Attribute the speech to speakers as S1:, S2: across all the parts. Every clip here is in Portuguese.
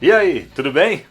S1: E aí, tudo bem?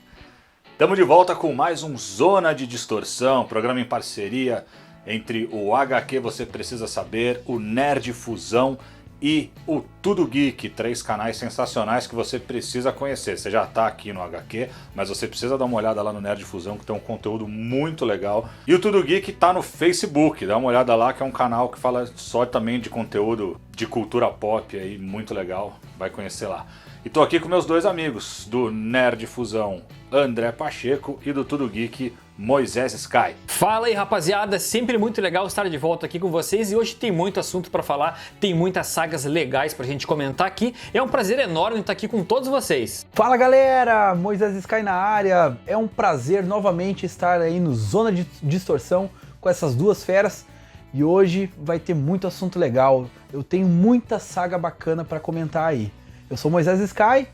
S1: Estamos de volta com mais um Zona de Distorção, programa em parceria entre o HQ Você Precisa Saber, o Nerd Fusão e o Tudo Geek, 3 canais sensacionais que você precisa conhecer. Você já está aqui no HQ, mas você precisa dar uma olhada lá no Nerd Fusão, que tem um conteúdo muito legal. E o Tudo Geek está no Facebook, dá uma olhada lá, que é um canal que fala só também de conteúdo de cultura pop, aí, muito legal, vai conhecer lá. E tô aqui com meus dois amigos, do Nerd Fusão, André Pacheco, e do Tudo Geek, Moisés Sky.
S2: Fala aí, rapaziada, é sempre muito legal estar de volta aqui com vocês e hoje tem muito assunto pra falar, tem muitas sagas legais pra gente comentar aqui. É um prazer enorme estar aqui com todos vocês.
S3: Fala galera, Moisés Sky na área. É um prazer novamente estar aí no Zona de Distorção com essas duas feras e hoje vai ter muito assunto legal. Eu tenho muita saga bacana pra comentar aí. Eu sou Moisés Sky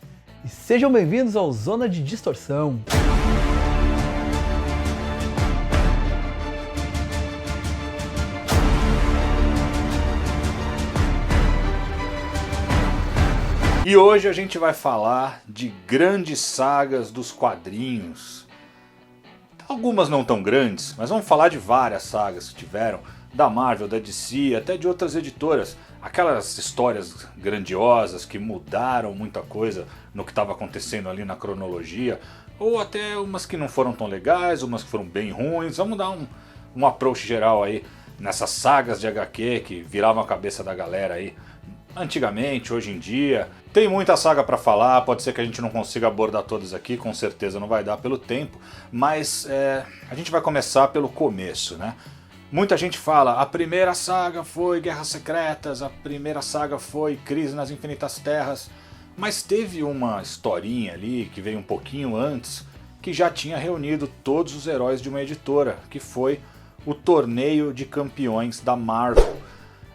S3: e sejam bem-vindos ao Zona de Distorção.
S1: E hoje a gente vai falar de grandes sagas dos quadrinhos. Algumas não tão grandes, mas vamos falar de várias sagas que tiveram, da Marvel, da DC, até de outras editoras. Aquelas histórias grandiosas que mudaram muita coisa no que estava acontecendo ali na cronologia, ou até umas que não foram tão legais, umas que foram bem ruins. Vamos dar um approach geral aí nessas sagas de HQ que viravam a cabeça da galera aí antigamente, hoje em dia. Tem muita saga para falar, pode ser que a gente não consiga abordar todas aqui, com certeza não vai dar pelo tempo, mas a gente vai começar pelo começo, né? Muita gente fala, a primeira saga foi Guerras Secretas, a primeira saga foi Crise nas Infinitas Terras, mas teve uma historinha ali, que veio um pouquinho antes, que já tinha reunido todos os heróis de uma editora, que foi o Torneio de Campeões da Marvel.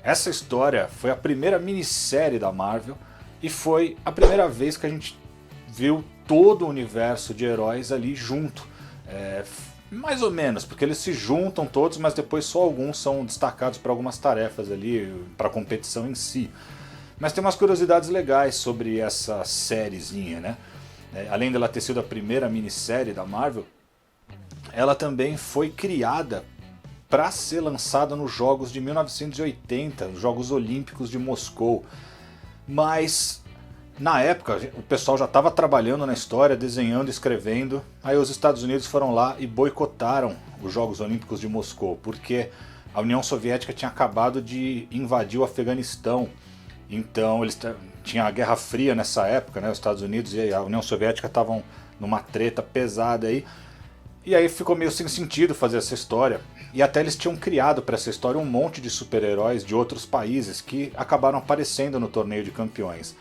S1: Essa história foi a primeira minissérie da Marvel e foi a primeira vez que a gente viu todo o universo de heróis ali junto. Mais ou menos, porque eles se juntam todos, mas depois só alguns são destacados para algumas tarefas ali, para a competição em si. Mas tem umas curiosidades legais sobre essa sériezinha, né? Além dela ter sido a primeira minissérie da Marvel, ela também foi criada para ser lançada nos Jogos de 1980, os Jogos Olímpicos de Moscou. Mas na época o pessoal já estava trabalhando na história, desenhando, escrevendo. Aí os Estados Unidos foram lá e boicotaram os Jogos Olímpicos de Moscou, porque a União Soviética tinha acabado de invadir o Afeganistão. Então eles tinha a Guerra Fria nessa época, né? Os Estados Unidos e a União Soviética estavam numa treta pesada aí. E aí ficou meio sem sentido fazer essa história. E até eles tinham criado para essa história um monte de super-heróis de outros países que acabaram aparecendo no Torneio de Campeões.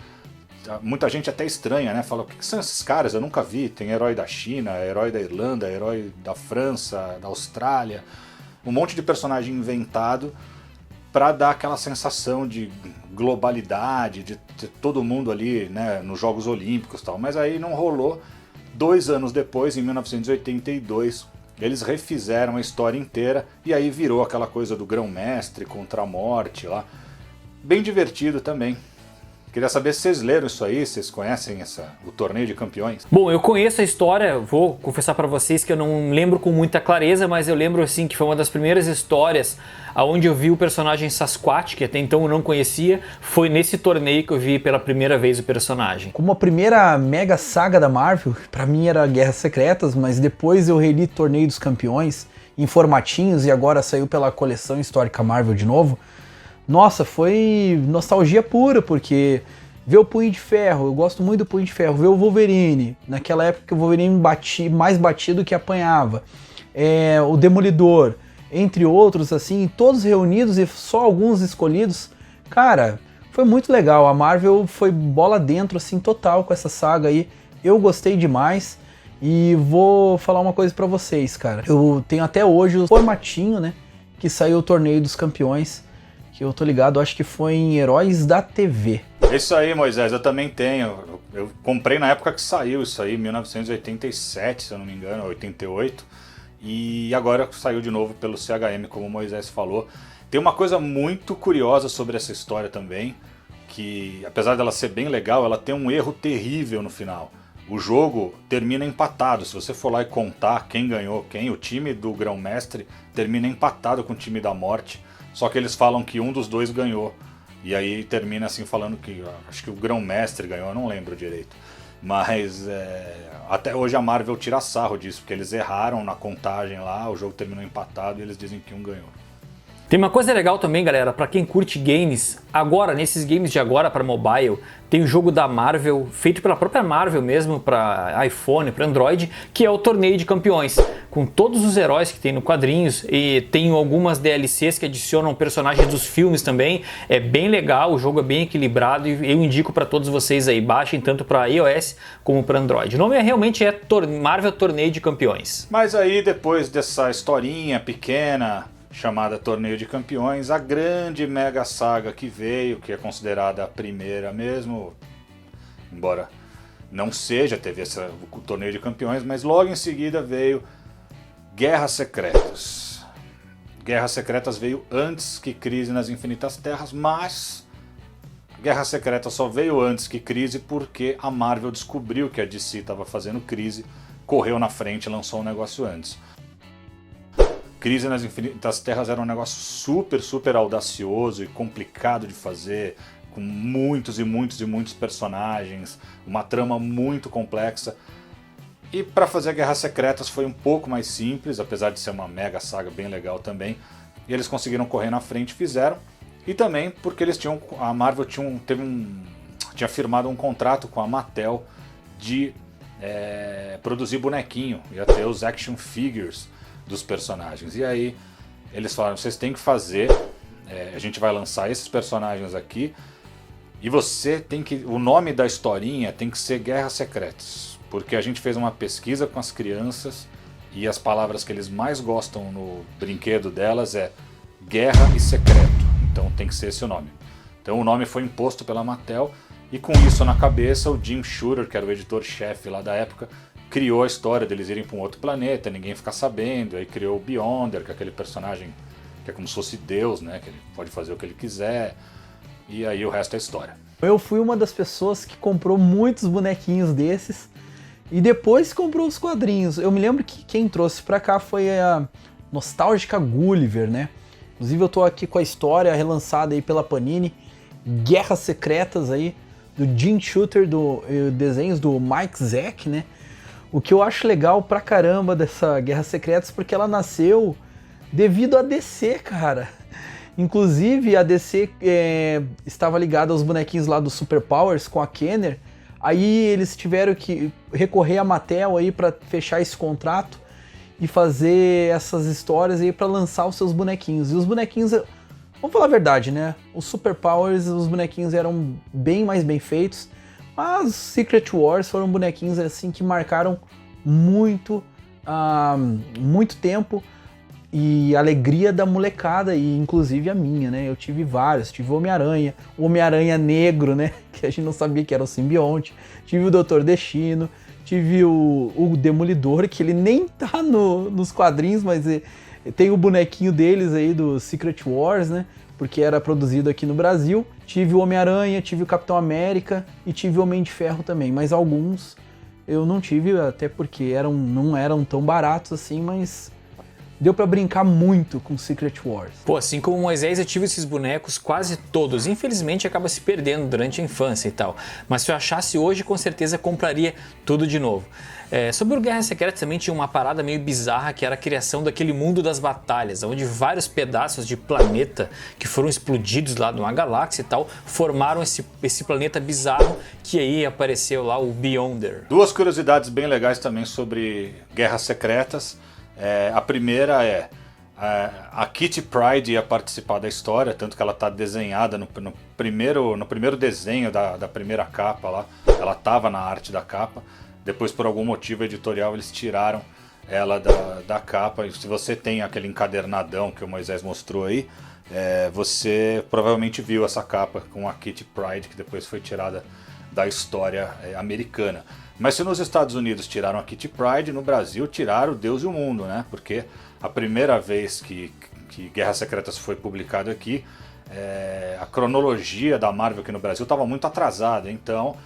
S1: Muita gente até estranha, né? Fala, o que são esses caras? Eu nunca vi. Tem herói da China, herói da Irlanda, herói da França, da Austrália. Um monte de personagem inventado para dar aquela sensação de globalidade, de ter todo mundo ali, né, nos Jogos Olímpicos e tal. Mas aí não rolou. 2 anos depois, em 1982, eles refizeram a história inteira e aí virou aquela coisa do Grão-Mestre contra a Morte lá. Bem divertido também. Queria saber se vocês leram isso aí, vocês conhecem o Torneio de Campeões?
S2: Bom, eu conheço a história, vou confessar pra vocês que eu não lembro com muita clareza, mas eu lembro assim que foi uma das primeiras histórias onde eu vi o personagem Sasquatch, que até então eu não conhecia. Foi nesse torneio que eu vi pela primeira vez o personagem.
S3: Como a primeira mega saga da Marvel, pra mim era Guerras Secretas, mas depois eu reli Torneio dos Campeões em formatinhos e agora saiu pela coleção histórica Marvel de novo. Nossa, foi nostalgia pura, porque ver o Punho de Ferro, eu gosto muito do Punho de Ferro, ver o Wolverine, naquela época que o Wolverine mais batia do que apanhava, o Demolidor, entre outros, assim, todos reunidos e só alguns escolhidos. Cara, foi muito legal, a Marvel foi bola dentro, assim, total com essa saga aí, eu gostei demais. E vou falar uma coisa pra vocês, cara, eu tenho até hoje o formatinho, né, que saiu o Torneio dos Campeões, que eu tô ligado, acho que foi em Heróis da TV.
S1: Isso aí, Moisés, eu também tenho. Eu comprei na época que saiu isso aí, 1987, se eu não me engano, 88. E agora saiu de novo pelo CHM, como o Moisés falou. Tem uma coisa muito curiosa sobre essa história também, que apesar dela ser bem legal, ela tem um erro terrível no final. o jogo termina empatado. Se você for lá e contar quem ganhou quem, o time do Grão-Mestre termina empatado com o time da Morte. Só que eles falam que um dos dois ganhou. E aí termina assim falando que acho que o Grão-Mestre ganhou, eu não lembro direito. Mas até hoje a Marvel tira sarro disso, porque eles erraram na contagem lá, o jogo terminou empatado e eles dizem que um ganhou.
S2: Tem uma coisa legal também, galera, para quem curte games, agora, nesses games de agora para mobile, tem o jogo da Marvel, feito pela própria Marvel mesmo, para iPhone, para Android, que é o Torneio de Campeões, com todos os heróis que tem no quadrinhos, e tem algumas DLCs que adicionam personagens dos filmes também. É bem legal, o jogo é bem equilibrado e eu indico para todos vocês aí, baixem tanto para iOS como para Android. O nome realmente é Marvel Torneio de Campeões.
S1: Mas aí depois dessa historinha pequena chamada Torneio de Campeões, a grande mega saga que veio, que é considerada a primeira mesmo, embora não seja, teve o Torneio de Campeões, mas logo em seguida veio Guerras Secretas. Guerras Secretas veio antes que Crise nas Infinitas Terras, mas Guerras Secretas só veio antes que Crise porque a Marvel descobriu que a DC estava fazendo Crise, correu na frente e lançou um negócio antes. Crise nas Infinitas Terras era um negócio super audacioso e complicado de fazer, com muitos personagens, uma trama muito complexa. E para fazer Guerras Secretas foi um pouco mais simples, apesar de ser uma mega saga bem legal também. E eles conseguiram correr na frente e fizeram. E também porque a Marvel tinha firmado um contrato com a Mattel de produzir bonequinho, ia ter os action figures dos personagens. E aí eles falaram, vocês têm que fazer, a gente vai lançar esses personagens aqui e o nome da historinha tem que ser Guerras Secretas, porque a gente fez uma pesquisa com as crianças e as palavras que eles mais gostam no brinquedo delas é guerra e secreto, então tem que ser esse o nome. Então o nome foi imposto pela Mattel e com isso na cabeça o Jim Shooter, que era o editor-chefe lá da época, criou a história deles irem para um outro planeta, ninguém ficar sabendo, aí criou o Beyonder, que é aquele personagem que é como se fosse Deus, né, que ele pode fazer o que ele quiser, e aí o resto é história.
S3: Eu fui uma das pessoas que comprou muitos bonequinhos desses e depois comprou os quadrinhos. Eu me lembro que quem trouxe pra cá foi a nostálgica Gulliver, né? Inclusive eu tô aqui com a história relançada aí pela Panini, Guerras Secretas aí, do Jim Shooter, desenhos do Mike Zeck, né? O que eu acho legal pra caramba dessa Guerras Secretas, porque ela nasceu devido à DC, cara. Inclusive, a DC estava ligada aos bonequinhos lá do Super Powers com a Kenner. Aí eles tiveram que recorrer à Mattel aí para fechar esse contrato e fazer essas histórias aí para lançar os seus bonequinhos. E os bonequinhos, vamos falar a verdade, né? Os Super Powers, os bonequinhos eram bem mais bem feitos. Mas Secret Wars foram bonequinhos assim que marcaram muito tempo e a alegria da molecada, e inclusive a minha, né? Eu tive vários, tive o Homem-Aranha Negro, né? Que a gente não sabia que era o simbionte, tive o Doutor Destino, tive o Demolidor, que ele nem tá nos quadrinhos, mas tem o bonequinho deles aí do Secret Wars, né? Porque era produzido aqui no Brasil. Tive o Homem-Aranha, tive o Capitão América e tive o Homem de Ferro também. Mas alguns eu não tive, até porque não eram tão baratos assim, mas deu pra brincar muito com Secret Wars.
S2: Pô, assim como o Moisés, eu tive esses bonecos quase todos. Infelizmente acaba se perdendo durante a infância e tal. Mas se eu achasse hoje, com certeza compraria tudo de novo. Sobre o Guerra Secreta também tinha uma parada meio bizarra, que era a criação daquele mundo das batalhas, onde vários pedaços de planeta que foram explodidos lá numa galáxia e tal, formaram esse planeta bizarro, que aí apareceu lá o Beyonder.
S1: Duas curiosidades bem legais também sobre Guerras Secretas. A primeira a Kitty Pryde ia participar da história, tanto que ela está desenhada no primeiro desenho da primeira capa lá, ela estava na arte da capa. Depois, por algum motivo editorial, eles tiraram ela da capa. E se você tem aquele encadernadão que o Moisés mostrou aí, você provavelmente viu essa capa com a Kitty Pryde, que depois foi tirada da história americana. Mas se nos Estados Unidos tiraram a Kitty Pryde, no Brasil tiraram o Deus e o Mundo, né? Porque a primeira vez que Guerras Secretas foi publicado aqui, a cronologia da Marvel aqui no Brasil estava muito atrasada. Então,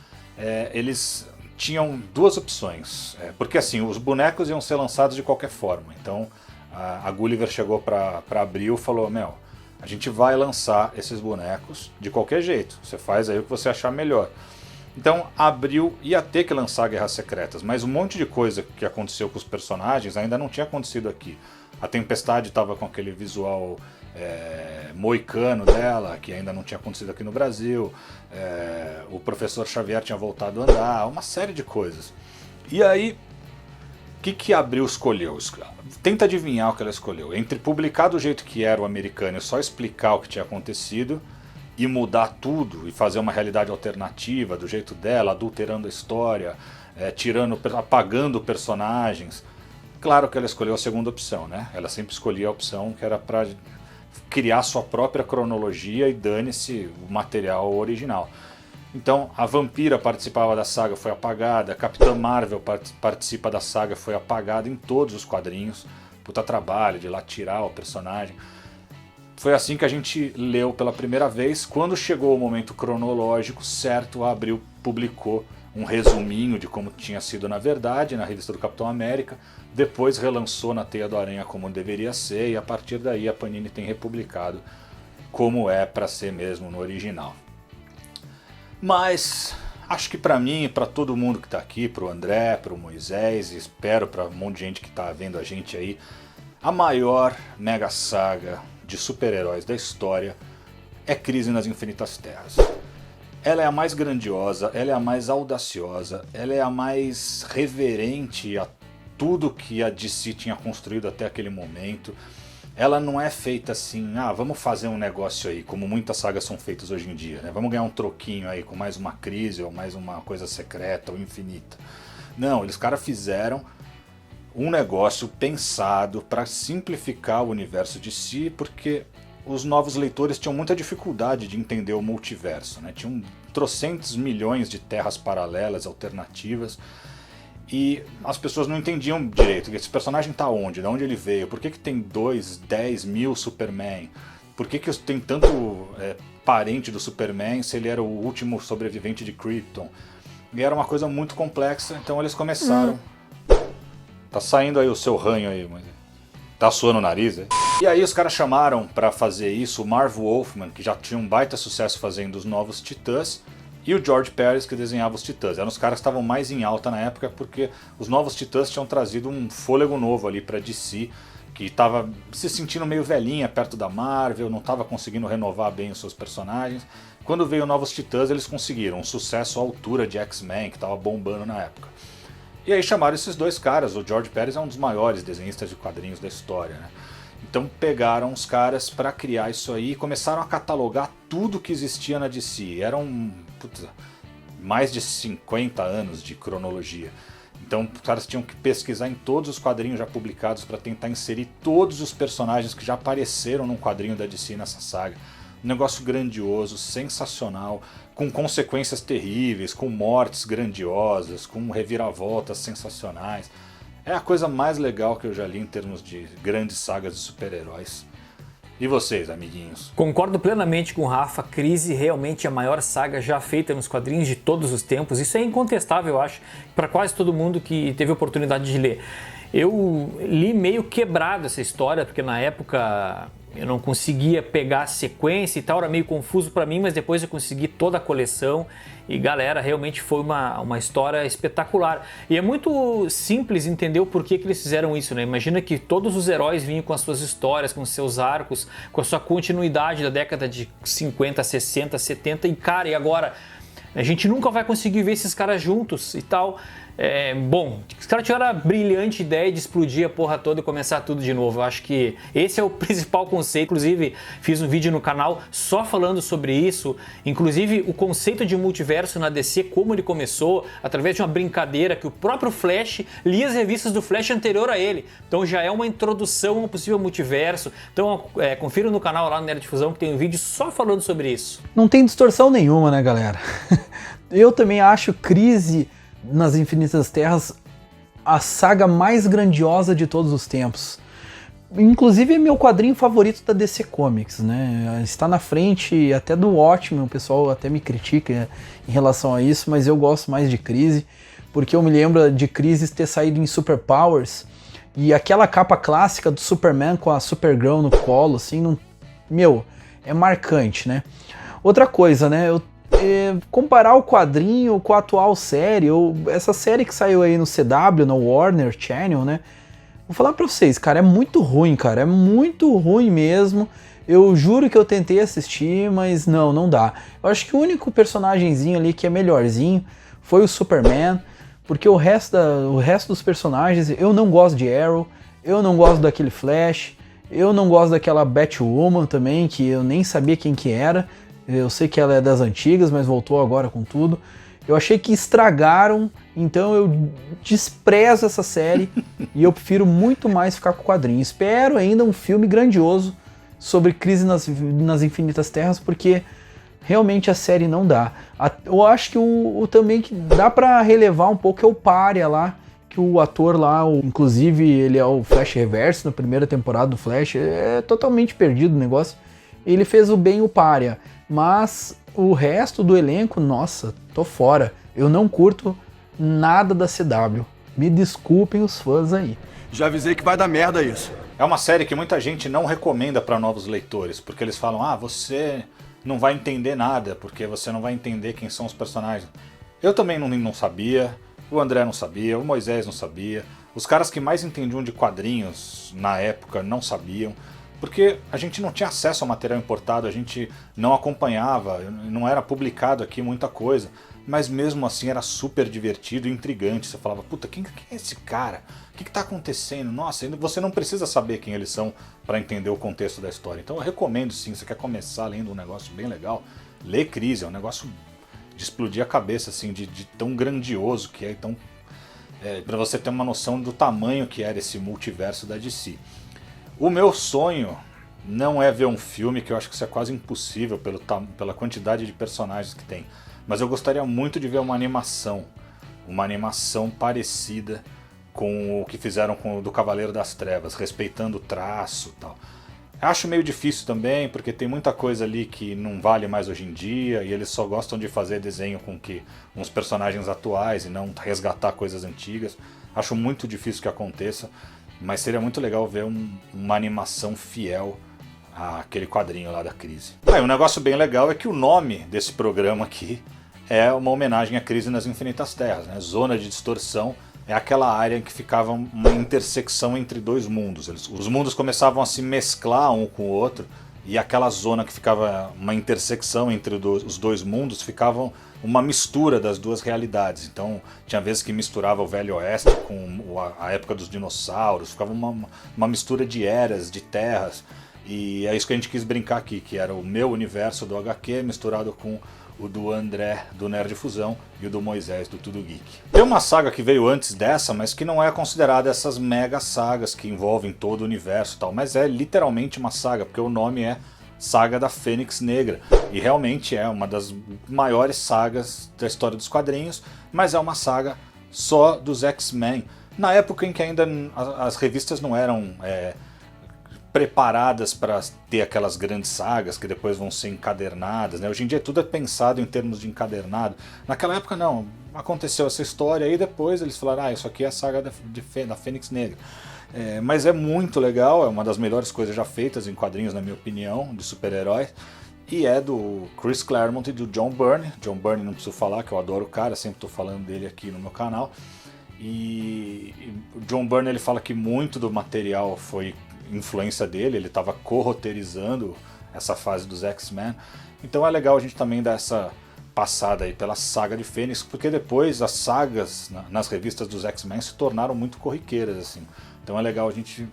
S1: eles tinham duas opções, porque assim, os bonecos iam ser lançados de qualquer forma, então a Gulliver chegou para Abril e falou, meu, a gente vai lançar esses bonecos de qualquer jeito, você faz aí o que você achar melhor. Então a Abril ia ter que lançar Guerras Secretas, mas um monte de coisa que aconteceu com os personagens ainda não tinha acontecido aqui. A Tempestade estava com aquele visual moicano dela, que ainda não tinha acontecido aqui no Brasil, o Professor Xavier tinha voltado a andar, uma série de coisas. E aí, o que a Abril escolheu? Tenta adivinhar o que ela escolheu. Entre publicar do jeito que era o americano e só explicar o que tinha acontecido, e mudar tudo, e fazer uma realidade alternativa do jeito dela, adulterando a história, apagando personagens. Claro que ela escolheu a segunda opção, né? Ela sempre escolhia a opção que era para criar sua própria cronologia e dane-se o material original. Então a Vampira participava da saga, foi apagada, a Capitã Marvel participa da saga, foi apagada em todos os quadrinhos. Puta trabalho de lá tirar o personagem. Foi assim que a gente leu pela primeira vez. Quando chegou o momento cronológico certo, a Abril publicou um resuminho de como tinha sido na verdade na revista do Capitão América. Depois relançou na Teia do Aranha como deveria ser, e a partir daí a Panini tem republicado como é para ser mesmo no original. Mas acho que para mim, para todo mundo que está aqui, para o André, para o Moisés, e espero para um monte de gente que está vendo a gente aí, a maior mega saga de super-heróis da história é Crise nas Infinitas Terras. Ela é a mais grandiosa, ela é a mais audaciosa, ela é a mais reverente a tudo que a DC tinha construído até aquele momento. Ela não é feita assim, vamos fazer um negócio aí, como muitas sagas são feitas hoje em dia, né? Vamos ganhar um troquinho aí com mais uma crise, ou mais uma coisa secreta ou infinita. Não, eles fizeram um negócio pensado para simplificar o universo de si, porque os novos leitores tinham muita dificuldade de entender o multiverso, né? Tinham trocentos milhões de terras paralelas, alternativas, e as pessoas não entendiam direito. Esse personagem tá onde? De onde ele veio? Por que tem 10 mil Superman? Por que tem tanto parente do Superman se ele era o último sobrevivente de Krypton? E era uma coisa muito complexa, então eles começaram... Tá saindo aí o seu ranho aí, mas tá suando o nariz, hein? E aí os caras chamaram pra fazer isso o Marv Wolfman, que já tinha um baita sucesso fazendo os Novos Titãs, e o George Pérez, que desenhava os Titãs. Eram os caras que estavam mais em alta na época, porque os Novos Titãs tinham trazido um fôlego novo ali pra DC, que estava se sentindo meio velhinha perto da Marvel, não estava conseguindo renovar bem os seus personagens. Quando veio Novos Titãs, eles conseguiram um sucesso à altura de X-Men, que estava bombando na época. E aí chamaram esses dois caras. O George Pérez é um dos maiores desenhistas de quadrinhos da história, né? Então pegaram os caras para criar isso aí e começaram a catalogar tudo que existia na DC. Eram mais de 50 anos de cronologia. Então os caras tinham que pesquisar em todos os quadrinhos já publicados para tentar inserir todos os personagens que já apareceram num quadrinho da DC nessa saga. Um negócio grandioso, sensacional, com consequências terríveis, com mortes grandiosas, com reviravoltas sensacionais. É a coisa mais legal que eu já li em termos de grandes sagas de super-heróis. E vocês, amiguinhos?
S2: Concordo plenamente com o Rafa. Crise realmente é a maior saga já feita nos quadrinhos de todos os tempos. Isso é incontestável, eu acho, para quase todo mundo que teve a oportunidade de ler. Eu li meio quebrado essa história, porque na época eu não conseguia pegar a sequência e tal, era meio confuso para mim, mas depois eu consegui toda a coleção e galera, realmente foi uma história espetacular. E é muito simples entender o porquê que eles fizeram isso, né? Imagina que todos os heróis vinham com as suas histórias, com os seus arcos, com a sua continuidade da década de 50, 60, 70 e cara, e agora a gente nunca vai conseguir ver esses caras juntos e tal. Bom, os caras tiveram a brilhante ideia de explodir a porra toda e começar tudo de novo. Eu acho que esse é o principal conceito. Inclusive, fiz um vídeo no canal só falando sobre isso. Inclusive, o conceito de multiverso na DC, como ele começou, através de uma brincadeira que o próprio Flash lia as revistas do Flash anterior a ele. Então já é uma introdução a um possível multiverso. Então, confira no canal lá no Nerdfusão que tem um vídeo só falando sobre isso.
S3: Não tem distorção nenhuma, né, galera? Eu também acho Crise nas Infinitas Terras a saga mais grandiosa de todos os tempos. Inclusive é meu quadrinho favorito da DC Comics, né? Está na frente até do Watchmen, o pessoal até me critica em relação a isso, mas eu gosto mais de Crise, porque eu me lembro de Crisis ter saído em Superpowers, e aquela capa clássica do Superman com a Supergirl no colo, assim, não, meu, é marcante, né? Outra coisa, né? Comparar o quadrinho com a atual série, ou essa série que saiu aí no CW, no Warner Channel, né? Vou falar pra vocês, cara, é muito ruim, cara, é muito ruim mesmo. Eu juro que eu tentei assistir, mas não dá. Eu acho que o único personagemzinho ali que é melhorzinho foi o Superman, porque o resto dos personagens, eu não gosto de Arrow, eu não gosto daquele Flash, eu não gosto daquela Batwoman também, que eu nem sabia quem que era. Eu sei que ela é das antigas, mas voltou agora com tudo. Eu achei que estragaram, então eu desprezo essa série e eu prefiro muito mais ficar com o quadrinho. Espero ainda um filme grandioso sobre Crise nas Infinitas Terras, porque realmente a série não dá. Eu acho que o também que dá pra relevar um pouco é o Pária lá, que o ator lá, inclusive ele é o Flash Reverso na primeira temporada do Flash, é totalmente perdido o negócio. Ele fez o bem o Pária, mas o resto do elenco, nossa, tô fora. Eu não curto nada da CW. Me desculpem os fãs aí.
S4: Já avisei que vai dar merda isso.
S1: É uma série que muita gente não recomenda para novos leitores, porque eles falam, você não vai entender nada, porque você não vai entender quem são os personagens. Eu também não sabia, o André não sabia, o Moisés não sabia, os caras que mais entendiam de quadrinhos na época não sabiam, porque a gente não tinha acesso ao material importado, a gente não acompanhava, não era publicado aqui muita coisa, mas mesmo assim era super divertido e intrigante. Você falava, puta, quem é esse cara? O que está acontecendo? Nossa, você não precisa saber quem eles são para entender o contexto da história. Então eu recomendo sim, você quer começar lendo um negócio bem legal, lê Crise, é um negócio de explodir a cabeça, assim, de tão grandioso que é, então, para você ter uma noção do tamanho que era esse multiverso da DC. O meu sonho não é ver um filme, que eu acho que isso é quase impossível pela quantidade de personagens que tem, mas eu gostaria muito de ver uma animação parecida com o que fizeram com o do Cavaleiro das Trevas, respeitando o traço e tal. Acho meio difícil também, porque tem muita coisa ali que não vale mais hoje em dia, e eles só gostam de fazer desenho com uns personagens atuais e não resgatar coisas antigas. Acho muito difícil que aconteça, mas seria muito legal ver uma animação fiel àquele quadrinho lá da Crise. Um negócio bem legal é que o nome desse programa aqui é uma homenagem à Crise nas Infinitas Terras, né? Zona de Distorção é aquela área em que ficava uma intersecção entre dois mundos. Os mundos começavam a se mesclar um com o outro, e aquela zona que ficava uma intersecção entre os dois mundos ficava uma mistura das duas realidades. Então tinha vezes que misturava o Velho Oeste com a época dos dinossauros, ficava uma mistura de eras, de terras, e é isso que a gente quis brincar aqui, que era o meu universo do HQ misturado com o do André, do Nerd Fusão, e o do Moisés, do Tudo Geek. Tem uma saga que veio antes dessa, mas que não é considerada essas mega sagas que envolvem todo o universo e tal, mas é literalmente uma saga, porque o nome é Saga da Fênix Negra, e realmente é uma das maiores sagas da história dos quadrinhos, mas é uma saga só dos X-Men, na época em que ainda as revistas não eram preparadas para ter aquelas grandes sagas que depois vão ser encadernadas, né? Hoje em dia tudo é pensado em termos de encadernado. Naquela época não, aconteceu essa história e depois eles falaram, isso aqui é a saga da Fênix Negra. Mas é muito legal, é uma das melhores coisas já feitas em quadrinhos, na minha opinião, de super-heróis. E é do Chris Claremont e do John Byrne. John Byrne não preciso falar, que eu adoro o cara, sempre estou falando dele aqui no meu canal. E o John Byrne, ele fala que muito do material foi influência dele, ele estava co-roteirizando essa fase dos X-Men. Então é legal a gente também dar essa passada aí pela saga de Fênix, porque depois as sagas nas revistas dos X-Men se tornaram muito corriqueiras, assim. Então é legal a gente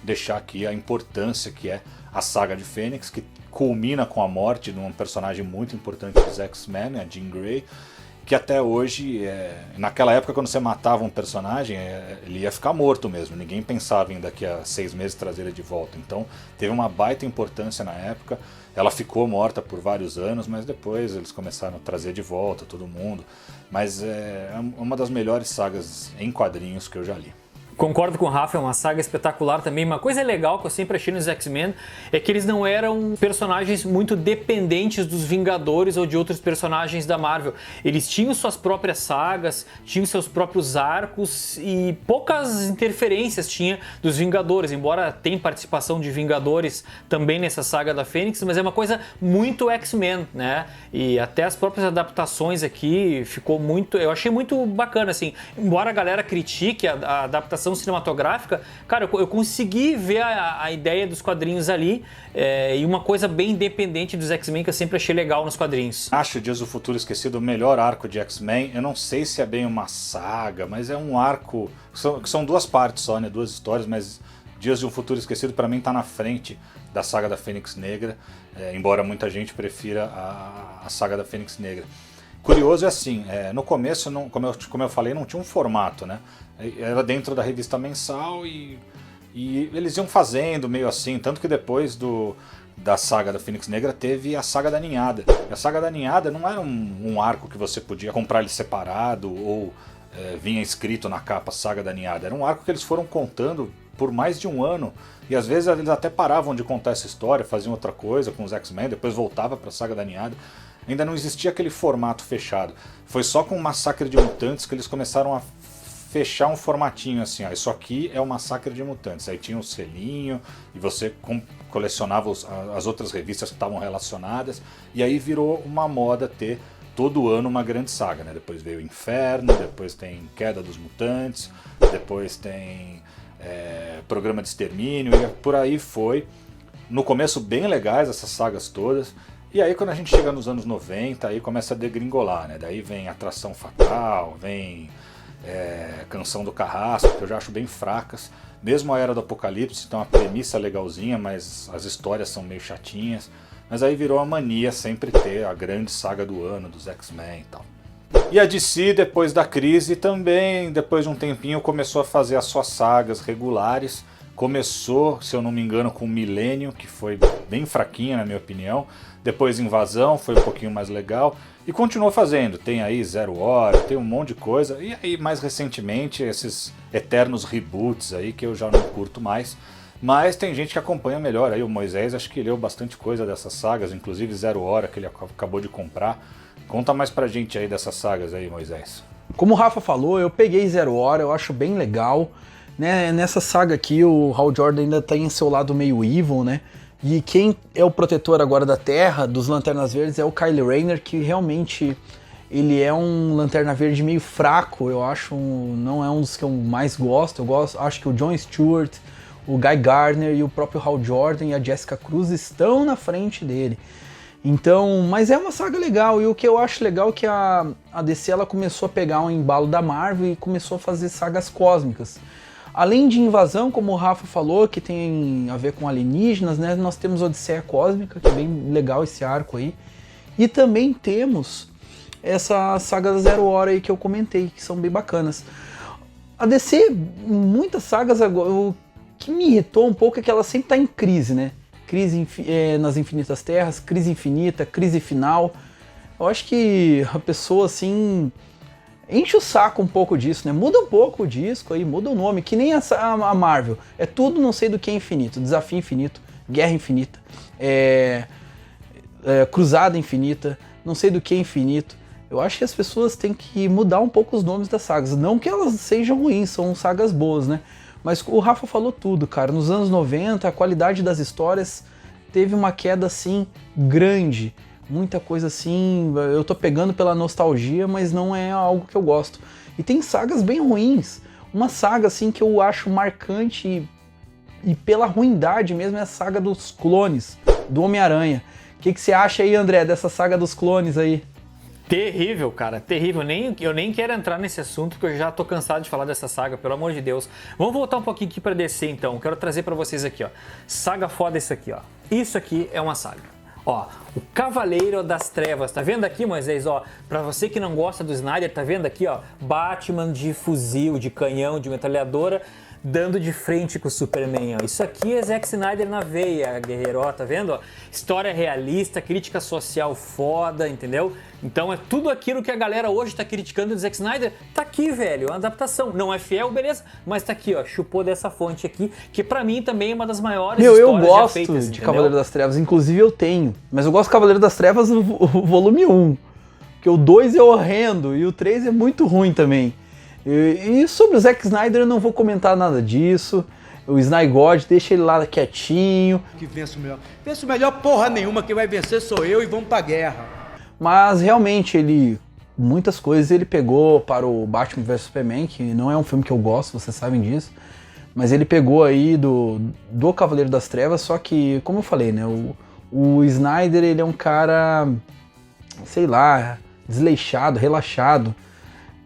S1: deixar aqui a importância que é a saga de Fênix, que culmina com a morte de um personagem muito importante dos X-Men, a Jean Grey, que até hoje, naquela época quando você matava um personagem, ele ia ficar morto mesmo, ninguém pensava em daqui a 6 meses trazer ele de volta. Então teve uma baita importância na época, ela ficou morta por vários anos, mas depois eles começaram a trazer de volta todo mundo. Mas é uma das melhores sagas em quadrinhos que eu já li.
S2: Concordo com o Rafa, é uma saga espetacular também. Uma coisa legal que eu sempre achei nos X-Men é que eles não eram personagens muito dependentes dos Vingadores ou de outros personagens da Marvel. Eles tinham suas próprias sagas, tinham seus próprios arcos e poucas interferências tinha dos Vingadores, embora tenha participação de Vingadores também nessa saga da Fênix, mas é uma coisa muito X-Men, né? E até as próprias adaptações aqui ficou muito... Eu achei muito bacana, assim. Embora a galera critique a adaptação cinematográfica, cara, eu consegui ver a ideia dos quadrinhos ali e uma coisa bem independente dos X-Men que eu sempre achei legal nos quadrinhos.
S1: Acho Dias do Futuro Esquecido o melhor arco de X-Men. Eu não sei se é bem uma saga, mas é um arco... que são duas partes só, né? Duas histórias, mas Dias de um Futuro Esquecido pra mim tá na frente da saga da Fênix Negra, embora muita gente prefira a saga da Fênix Negra. Curioso é assim, no começo, como eu falei, não tinha um formato, né? Era dentro da revista mensal e eles iam fazendo meio assim, tanto que depois da saga da Fênix Negra teve a saga da Ninhada. E a saga da Ninhada não era um arco que você podia comprar ele separado ou vinha escrito na capa Saga da Ninhada. Era um arco que eles foram contando por mais de um ano e às vezes eles até paravam de contar essa história, faziam outra coisa com os X-Men, depois voltava para a Saga da Ninhada. Ainda não existia aquele formato fechado. Foi só com o Massacre de Mutantes que eles começaram a fechar um formatinho assim, ó, isso aqui é o Massacre de Mutantes. Aí tinha um selinho e você colecionava as outras revistas que estavam relacionadas e aí virou uma moda ter todo ano uma grande saga, né? Depois veio o Inferno, depois tem Queda dos Mutantes, depois tem Programa de Extermínio e por aí foi. No começo bem legais essas sagas todas. E aí quando a gente chega nos anos 90, aí começa a degringolar, né? Daí vem Atração Fatal, vem Canção do Carrasco, que eu já acho bem fracas. Mesmo a Era do Apocalipse, então a premissa é legalzinha, mas as histórias são meio chatinhas. Mas aí virou a mania sempre ter a grande saga do ano dos X-Men e tal. E a DC, depois da crise, também, depois de um tempinho, começou a fazer as suas sagas regulares. Começou, se eu não me engano, com Milênio, que foi bem fraquinha na minha opinião. Depois Invasão, foi um pouquinho mais legal. E continuou fazendo, tem aí Zero Hora, tem um monte de coisa. E aí, mais recentemente, esses eternos reboots aí, que eu já não curto mais. Mas tem gente que acompanha melhor. Aí o Moisés, acho que leu bastante coisa dessas sagas, inclusive Zero Hora, que ele acabou de comprar. Conta mais pra gente aí dessas sagas aí, Moisés.
S3: Como o Rafa falou, eu peguei Zero Hora, eu acho bem legal. Né? Nessa saga aqui, o Hal Jordan ainda tem seu lado meio evil, né? E quem é o protetor agora da Terra, dos Lanternas Verdes, é o Kyle Rayner, que realmente ele é um Lanterna Verde meio fraco, eu acho, não é um dos que eu mais gosto. Acho que o John Stewart, o Guy Gardner e o próprio Hal Jordan e a Jessica Cruz estão na frente dele. Então, mas é uma saga legal, e o que eu acho legal é que a DC ela começou a pegar um embalo da Marvel e começou a fazer sagas cósmicas. Além de Invasão, como o Rafa falou, que tem a ver com alienígenas, né? Nós temos Odisseia Cósmica, que é bem legal esse arco aí. E também temos essa saga da Zero Hora aí que eu comentei, que são bem bacanas. A DC, muitas sagas, o que me irritou um pouco é que ela sempre está em crise, né? Crise nas Infinitas Terras, crise infinita, crise final. Eu acho que a pessoa, assim, enche o saco um pouco disso, né? Muda um pouco o disco aí, muda o nome, que nem a Marvel. É tudo não sei do que é infinito. Desafio infinito, Guerra infinita, Cruzada infinita, não sei do que é infinito. Eu acho que as pessoas têm que mudar um pouco os nomes das sagas. Não que elas sejam ruins, são sagas boas, né? Mas o Rafa falou tudo, cara. Nos anos 90, a qualidade das histórias teve uma queda, assim, grande. Muita coisa assim, eu tô pegando pela nostalgia, mas não é algo que eu gosto. E tem sagas bem ruins. Uma saga, assim, que eu acho marcante e pela ruindade mesmo é a saga dos clones, do Homem-Aranha. O que você acha aí, André, dessa saga dos clones aí?
S2: Terrível, cara, terrível. Eu nem quero entrar nesse assunto porque eu já tô cansado de falar dessa saga, pelo amor de Deus. Vamos voltar um pouquinho aqui pra DC então. Quero trazer pra vocês aqui, ó. Saga foda isso aqui, ó. Isso aqui é uma saga. Ó, o Cavaleiro das Trevas, tá vendo aqui, Moisés? Ó, pra você que não gosta do Snyder, tá vendo aqui, ó? Batman de fuzil, de canhão, de metralhadora. dando de frente com o Superman. Ó. Isso aqui é Zack Snyder na veia, guerreiro, ó, tá vendo? Ó? História realista, crítica social foda, entendeu? Então é tudo aquilo que a galera hoje tá criticando do Zack Snyder, tá aqui, velho, é uma adaptação. Não é fiel, beleza, mas tá aqui, ó, chupou dessa fonte aqui, que pra mim também é uma das maiores
S3: eu
S2: histórias já
S3: gosto
S2: feitas,
S3: de
S2: entendeu?
S3: Cavaleiro das Trevas, inclusive eu tenho, mas eu gosto do Cavaleiro das Trevas o volume 1, porque o 2 é horrendo e o 3 é muito ruim também. E sobre o Zack Snyder eu não vou comentar nada disso. O Snyder God, deixa ele lá quietinho.
S5: Que vença o melhor. Vença o melhor porra nenhuma, quem vai vencer sou eu e vamos pra guerra.
S3: Mas realmente muitas coisas ele pegou para o Batman vs Superman, que não é um filme que eu gosto, vocês sabem disso. Mas ele pegou aí do Cavaleiro das Trevas, só que, como eu falei, né, o Snyder ele é um cara, sei lá, desleixado, relaxado.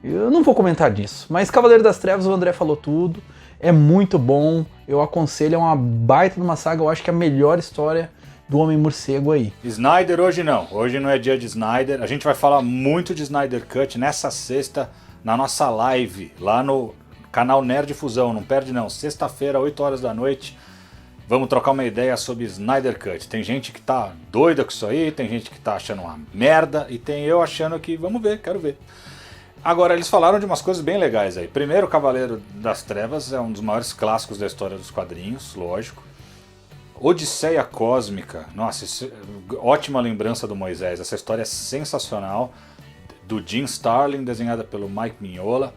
S3: Eu não vou comentar disso, mas Cavaleiro das Trevas, o André falou tudo, é muito bom, eu aconselho, é uma baita de uma saga, eu acho que é a melhor história do Homem-Morcego aí.
S1: Snyder hoje não é dia de Snyder, a gente vai falar muito de Snyder Cut nessa sexta, na nossa live, lá no canal Nerd Fusão, não perde não, sexta-feira, 8 horas da noite, vamos trocar uma ideia sobre Snyder Cut. Tem gente que tá doida com isso aí, tem gente que tá achando uma merda, e tem eu achando que, vamos ver, quero ver. Agora, eles falaram de umas coisas bem legais aí. Primeiro, o Cavaleiro das Trevas é um dos maiores clássicos da história dos quadrinhos, lógico. Odisseia Cósmica, nossa, ótima lembrança do Moisés. Essa história é sensacional, do Jim Starlin, desenhada pelo Mike Mignola.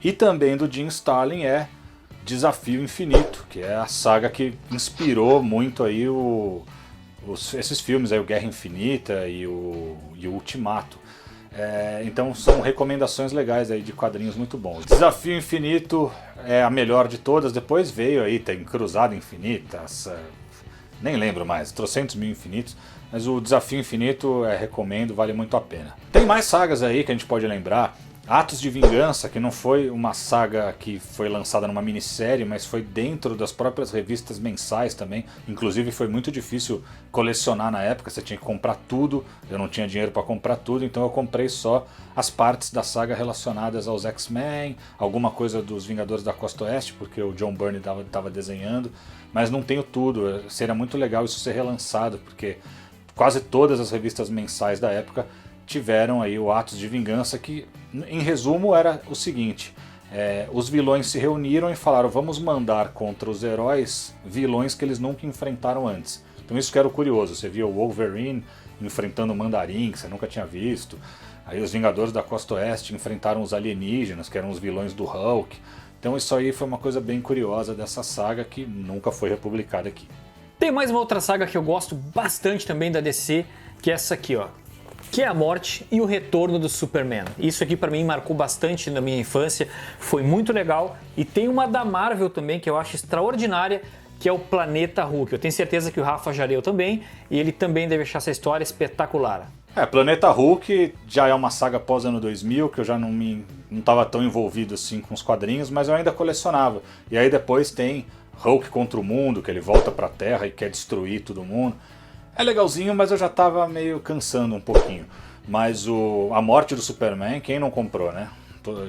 S1: E também do Jim Starlin é Desafio Infinito, que é a saga que inspirou muito aí esses filmes, aí, o Guerra Infinita e o Ultimato. Então são recomendações legais aí de quadrinhos muito bons. Desafio Infinito é a melhor de todas, depois veio aí, tem Cruzada Infinita, nem lembro mais, trocentos mil infinitos, mas o Desafio Infinito recomendo, vale muito a pena. Tem mais sagas aí que a gente pode lembrar, Atos de Vingança, que não foi uma saga que foi lançada numa minissérie, mas foi dentro das próprias revistas mensais também. Inclusive foi muito difícil colecionar na época, você tinha que comprar tudo, eu não tinha dinheiro para comprar tudo, então eu comprei só as partes da saga relacionadas aos X-Men, alguma coisa dos Vingadores da Costa Oeste, porque o John Byrne estava desenhando, mas não tenho tudo. Seria muito legal isso ser relançado, porque quase todas as revistas mensais da época tiveram aí o Atos de Vingança, que em resumo era o seguinte, os vilões se reuniram e falaram, vamos mandar contra os heróis vilões que eles nunca enfrentaram antes. Então isso que era o curioso, você via o Wolverine enfrentando o Mandarim, que você nunca tinha visto, aí os Vingadores da Costa Oeste enfrentaram os alienígenas, que eram os vilões do Hulk. Então isso aí foi uma coisa bem curiosa dessa saga que nunca foi republicada aqui.
S2: Tem mais uma outra saga que eu gosto bastante também da DC, que é essa aqui, ó. Que é a morte e o retorno do Superman. Isso aqui pra mim marcou bastante na minha infância, foi muito legal. E tem uma da Marvel também que eu acho extraordinária, que é o Planeta Hulk. Eu tenho certeza que o Rafa já leu também, e ele também deve achar essa história espetacular.
S1: Planeta Hulk já é uma saga pós-ano 2000, que eu já não estava tão envolvido assim com os quadrinhos, mas eu ainda colecionava. E aí depois tem Hulk contra o mundo, que ele volta pra Terra e quer destruir todo mundo. É legalzinho, mas eu já tava meio cansando um pouquinho. Mas a morte do Superman, quem não comprou, né?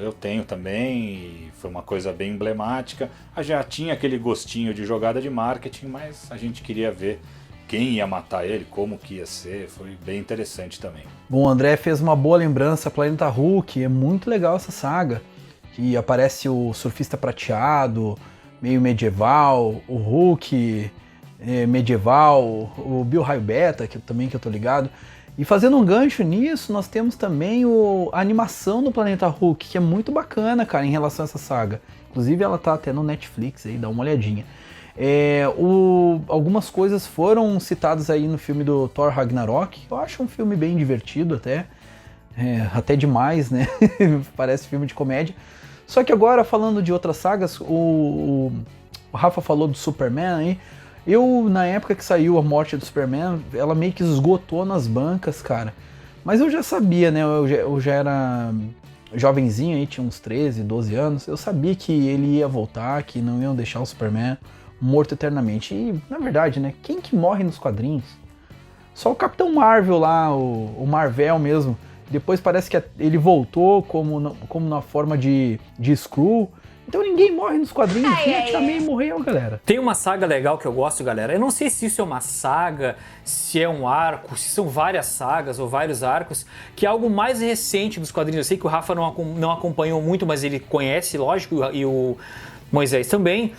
S1: Eu tenho também, e foi uma coisa bem emblemática. Já tinha aquele gostinho de jogada de marketing, mas a gente queria ver quem ia matar ele, como que ia ser, foi bem interessante também.
S3: Bom, o André fez uma boa lembrança, Planeta Hulk, é muito legal essa saga. Que aparece o surfista prateado, meio medieval, o Hulk medieval, o Bill Raio Beta, que eu tô ligado. E fazendo um gancho nisso, nós temos também a animação do Planeta Hulk, que é muito bacana, cara, em relação a essa saga. Inclusive ela tá até no Netflix aí, dá uma olhadinha. Algumas coisas foram citadas aí no filme do Thor Ragnarok. Eu acho um filme bem divertido até demais, né? Parece filme de comédia. Só que agora, falando de outras sagas, o Rafa falou do Superman aí. Na época que saiu a morte do Superman, ela meio que esgotou nas bancas, cara. Mas eu já sabia, né? Eu já era jovenzinho aí, tinha uns 13, 12 anos. Eu sabia que ele ia voltar, que não iam deixar o Superman morto eternamente. E, na verdade, né? Quem que morre nos quadrinhos? Só o Capitão Marvel lá, o Marvel mesmo. Depois parece que ele voltou como na forma de Skrull. Então ninguém morre nos quadrinhos, quem a Tia May morreu, galera.
S2: Tem uma saga legal que eu gosto, galera. Eu não sei se isso é uma saga, se é um arco, se são várias sagas ou vários arcos, que é algo mais recente dos quadrinhos. Eu sei que o Rafa não acompanhou muito, mas ele conhece, lógico, e o Moisés também,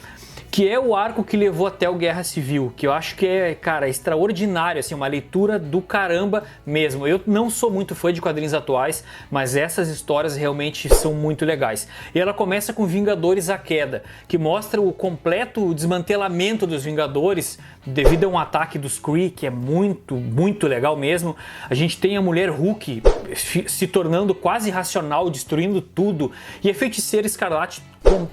S2: que é o arco que levou até o Guerra Civil, que eu acho que é, cara, extraordinário, assim, uma leitura do caramba mesmo. Eu não sou muito fã de quadrinhos atuais, mas essas histórias realmente são muito legais. E ela começa com Vingadores A Queda, que mostra o completo desmantelamento dos Vingadores devido a um ataque dos Kree, que é muito, muito legal mesmo. A gente tem a Mulher Hulk se tornando quase irracional, destruindo tudo, e a Feiticeira Escarlate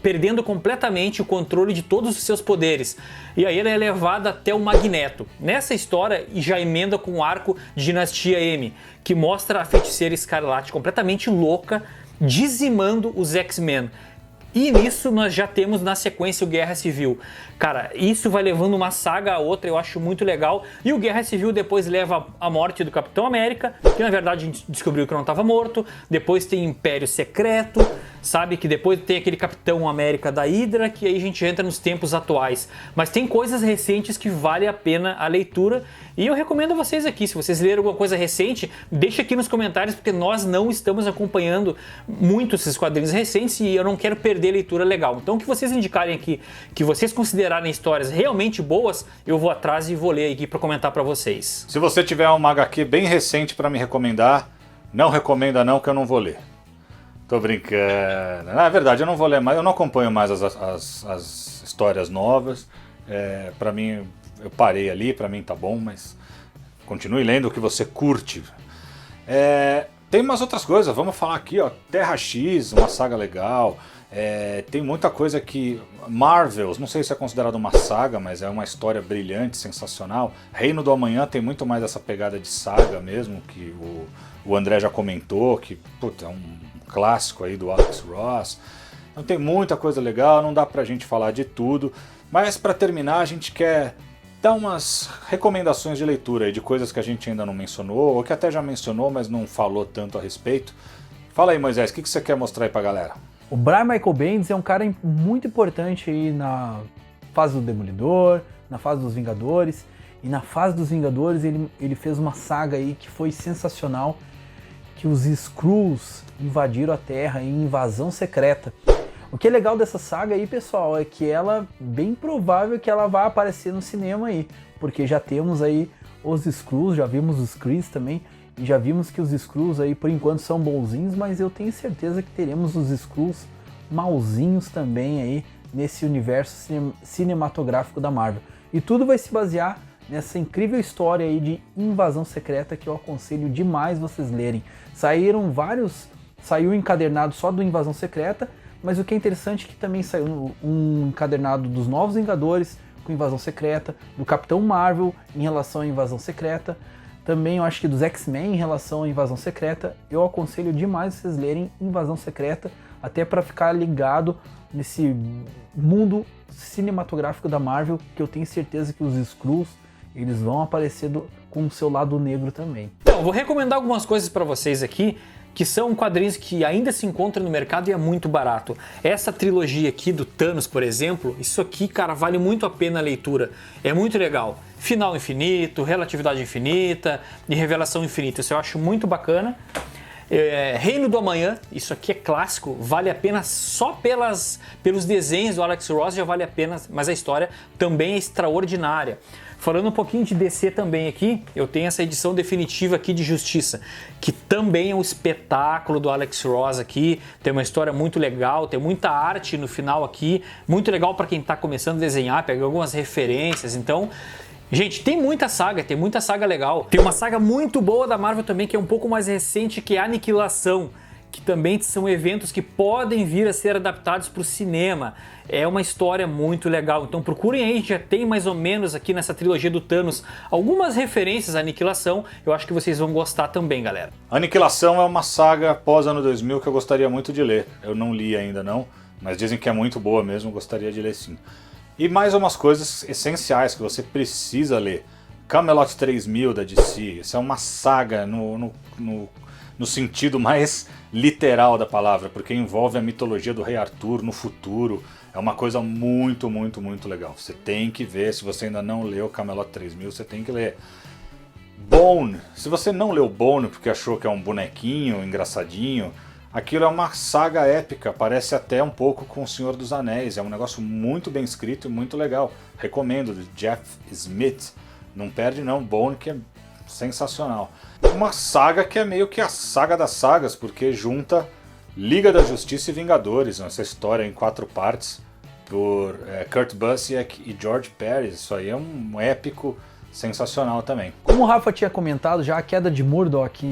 S2: perdendo completamente o controle de todos os seus poderes. E aí ela é levada até o Magneto. Nessa história, e já emenda com o arco de Dinastia M, que mostra a Feiticeira Escarlate completamente louca, dizimando os X-Men. E nisso nós já temos na sequência o Guerra Civil. Cara, isso vai levando uma saga a outra, eu acho muito legal. E o Guerra Civil depois leva a morte do Capitão América, que na verdade a gente descobriu que não estava morto. Depois tem Império Secreto, sabe? Que depois tem aquele Capitão América da Hydra, que aí a gente entra nos tempos atuais. Mas tem coisas recentes que vale a pena a leitura. E eu recomendo a vocês aqui, se vocês leram alguma coisa recente, deixa aqui nos comentários, porque nós não estamos acompanhando muito esses quadrinhos recentes e eu não quero perder a leitura legal. Então o que vocês indicarem aqui, que vocês considerarem histórias realmente boas, eu vou atrás e vou ler aqui para comentar para vocês.
S1: Se você tiver uma HQ bem recente para me recomendar, não recomenda não, que eu não vou ler. Tô brincando. Na verdade, eu não vou ler mais, eu não acompanho mais as histórias novas. Para mim, eu parei ali, para mim tá bom, mas continue lendo o que você curte. Tem umas outras coisas, vamos falar aqui, ó, Terra X, uma saga legal. Tem muita coisa que... Marvels, não sei se é considerado uma saga, mas é uma história brilhante, sensacional. Reino do Amanhã tem muito mais essa pegada de saga mesmo, que o André já comentou, que puta, é um clássico aí do Alex Ross. Então tem muita coisa legal, não dá pra gente falar de tudo, mas pra terminar a gente quer dar umas recomendações de leitura aí, de coisas que a gente ainda não mencionou, ou que até já mencionou, mas não falou tanto a respeito. Fala aí, Moisés, o que você quer mostrar aí pra galera?
S3: O Brian Michael Bendis é um cara muito importante aí na fase do Demolidor, na fase dos Vingadores. E na fase dos Vingadores ele fez uma saga aí que foi sensacional, que os Skrulls invadiram a Terra em Invasão Secreta. O que é legal dessa saga aí, pessoal, é que ela, bem provável que ela vai aparecer no cinema aí, porque já temos aí os Skrulls, já vimos os Krees também, e já vimos que os Skrulls aí por enquanto são bonzinhos, mas eu tenho certeza que teremos os Skrulls malzinhos também aí nesse universo cinematográfico da Marvel. E tudo vai se basear nessa incrível história aí de Invasão Secreta que eu aconselho demais vocês lerem. Saiu um encadernado só do Invasão Secreta, mas o que é interessante é que também saiu um encadernado dos Novos Vingadores com Invasão Secreta, do Capitão Marvel em relação à Invasão Secreta, também eu acho que dos X-Men em relação à Invasão Secreta. Eu aconselho demais vocês lerem Invasão Secreta, até para ficar ligado nesse mundo cinematográfico da Marvel, que eu tenho certeza que os Skrulls eles vão aparecer com o seu lado negro também.
S2: Então, vou recomendar algumas coisas para vocês aqui, que são quadrinhos que ainda se encontram no mercado e é muito barato. Essa trilogia aqui do Thanos, por exemplo, isso aqui, cara, vale muito a pena a leitura. É muito legal. Final Infinito, Relatividade Infinita e Revelação Infinita. Isso eu acho muito bacana. Reino do Amanhã, isso aqui é clássico, vale a pena só pelos desenhos do Alex Ross, já vale a pena, mas a história também é extraordinária. Falando um pouquinho de DC também aqui, eu tenho essa edição definitiva aqui de Justiça, que também é um espetáculo do Alex Ross aqui, tem uma história muito legal, tem muita arte no final aqui, muito legal para quem está começando a desenhar, pega algumas referências, então... Gente, tem muita saga legal. Tem uma saga muito boa da Marvel também, que é um pouco mais recente, que é Aniquilação, que também são eventos que podem vir a ser adaptados para o cinema. É uma história muito legal, então procurem aí, já tem mais ou menos aqui nessa trilogia do Thanos algumas referências à Aniquilação, eu acho que vocês vão gostar também, galera.
S1: Aniquilação é uma saga pós-ano 2000 que eu gostaria muito de ler. Eu não li ainda não, mas dizem que é muito boa mesmo, gostaria de ler sim. E mais umas coisas essenciais que você precisa ler. Camelot 3000 da DC, isso é uma saga no no sentido mais literal da palavra, porque envolve a mitologia do Rei Arthur no futuro. É uma coisa muito, muito, muito legal. Você tem que ver, se você ainda não leu Camelot 3000, você tem que ler. Bone, se você não leu Bone porque achou que é um bonequinho engraçadinho, aquilo é uma saga épica, parece até um pouco com O Senhor dos Anéis, é um negócio muito bem escrito e muito legal. Recomendo, de Jeff Smith, não perde não, Bone que é sensacional. Uma saga que é meio que a saga das sagas, porque junta Liga da Justiça e Vingadores, essa história em 4 partes, por Kurt Busiek e George Pérez, isso aí é um épico sensacional também.
S3: Como o Rafa tinha comentado, já a Queda de Murdoch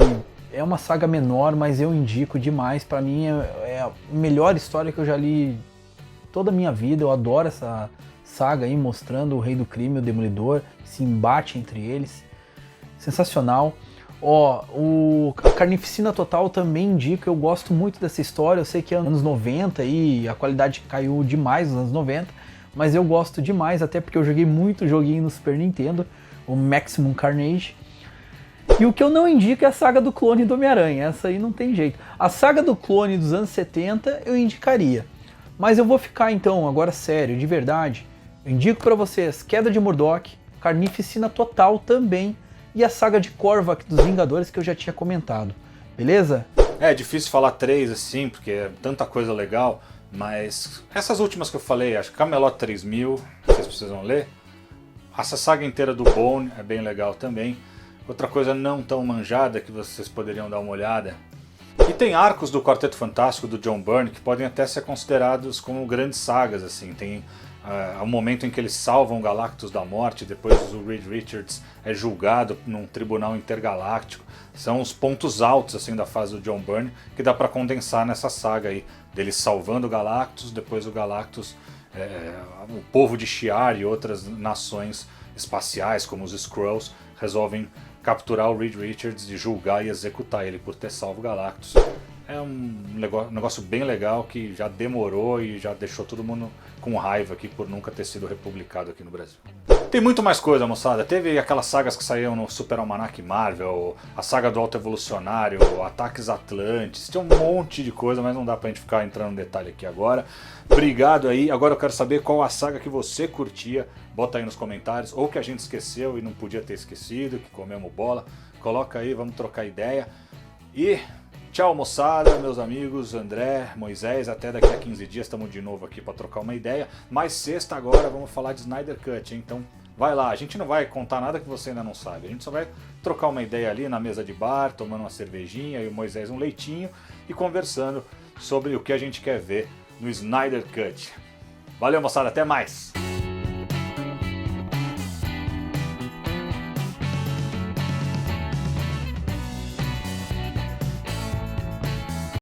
S3: é uma saga menor, mas eu indico demais. Pra mim é a melhor história que eu já li toda a minha vida. Eu adoro essa saga aí, mostrando o Rei do Crime e o Demolidor, esse embate entre eles. Sensacional. A Carnificina Total também indico, eu gosto muito dessa história. Eu sei que é anos 90 e a qualidade caiu demais nos anos 90, mas eu gosto demais, até porque eu joguei muito joguinho no Super Nintendo, o Maximum Carnage. E o que eu não indico é a saga do clone do Homem-Aranha, essa aí não tem jeito. A saga do clone dos anos 70 eu indicaria, mas eu vou ficar então, agora sério, de verdade, eu indico pra vocês Queda de Murdoch, Carnificina Total também, e a saga de Korvac dos Vingadores que eu já tinha comentado, beleza?
S1: É difícil falar 3 assim, porque é tanta coisa legal, mas essas últimas que eu falei, acho que Camelot 3000, vocês precisam ler. Essa saga inteira do Bone é bem legal também. Outra coisa não tão manjada que vocês poderiam dar uma olhada. E tem arcos do Quarteto Fantástico do John Byrne que podem até ser considerados como grandes sagas, assim. Tem o momento em que eles salvam o Galactus da morte, depois o Reed Richards é julgado num tribunal intergaláctico. São os pontos altos assim da fase do John Byrne que dá para condensar nessa saga aí, deles salvando o Galactus, depois o Galactus, o povo de Shi'ar e outras nações espaciais como os Skrulls resolvem capturar o Reed Richards e julgar e executar ele por ter salvo o Galactus. É um negócio bem legal que já demorou e já deixou todo mundo com raiva aqui por nunca ter sido republicado aqui no Brasil. Tem muito mais coisa, moçada. Teve aquelas sagas que saíram no Super Almanac Marvel, a saga do Alto Evolucionário, Ataques Atlantes, tem um monte de coisa, mas não dá pra gente ficar entrando no detalhe aqui agora. Obrigado aí. Agora eu quero saber qual a saga que você curtia. Bota aí nos comentários, ou que a gente esqueceu e não podia ter esquecido, que comemos bola. Coloca aí, vamos trocar ideia. E tchau, moçada, meus amigos, André, Moisés, até daqui a 15 dias estamos de novo aqui para trocar uma ideia. Mas sexta agora vamos falar de Snyder Cut, hein? Então vai lá, a gente não vai contar nada que você ainda não sabe, a gente só vai trocar uma ideia ali na mesa de bar, tomando uma cervejinha e o Moisés um leitinho e conversando sobre o que a gente quer ver no Snyder Cut. Valeu, moçada, até mais!